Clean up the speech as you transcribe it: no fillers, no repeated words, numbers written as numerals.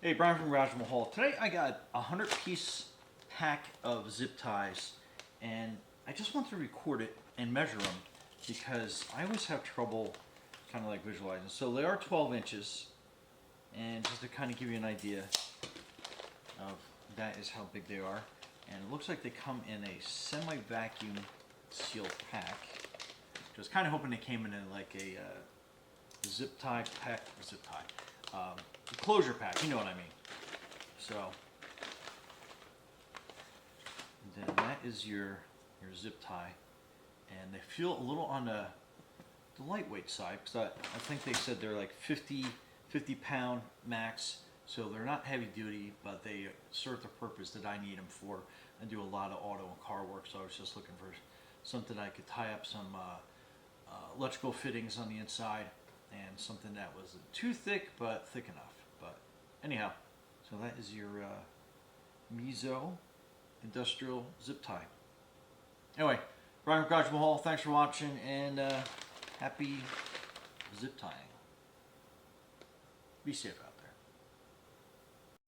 Hey, Brian from Garage Mahal. Today I got a 100-piece pack of zip ties, and I just want to record it and measure them because I always have trouble kind of like visualizing. So they are 12 inches, and just to kind of give you an idea of that is how big they are. And it looks like they come in a semi-vacuum sealed pack. Just kind of hoping they came in like a zip tie pack, closure pack, you know what I mean. So then that is your zip tie, and they feel a little on the lightweight side because I think they said they're like 50 pound max, so they're not heavy duty, but they serve the purpose that I need them for. I do a lot of auto and car work, so I was just looking for something I could tie up some electrical fittings on the inside, and something that wasn't too thick but thick enough. But anyhow, so that is your Mezzo industrial zip tie. Anyway, Brian from Garage Mahal, thanks for watching, and happy zip tying. Be safe out